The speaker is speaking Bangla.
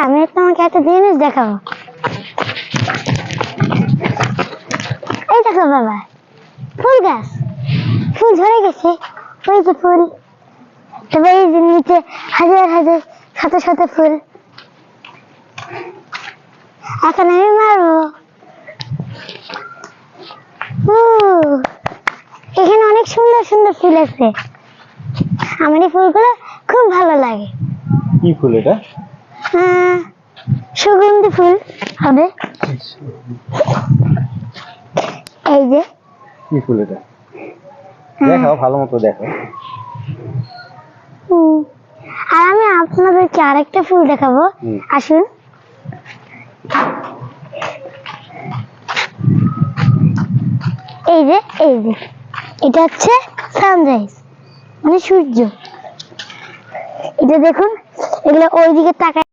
আমি তোমাকে একটা জিনিস দেখাবো। এই দেখো বাবা, ফুল গাছ, ফুল ঝরে গেছে, ওই যে ফুল, তবে এই যে নিচে হাজার হাজার শত শত ফুল। এখন আমি মারবো। এখানে অনেক সুন্দর সুন্দর ফুল আছে, আমার এই ফুলগুলো খুব ভালো লাগে। কি ফুল এটা? সুগন্ধি ফুল হবে। এই যে কি ফুল এটা? দেখাও, ভালো মতো দেখো। আর আমি আপনাদেরকে আরেকটা ফুল দেখাবো, আসুন। এই যে এটা হচ্ছে সানরাইজ, মানে সূর্য। এটা দেখুন, এগুলো ওইদিকে তাকায়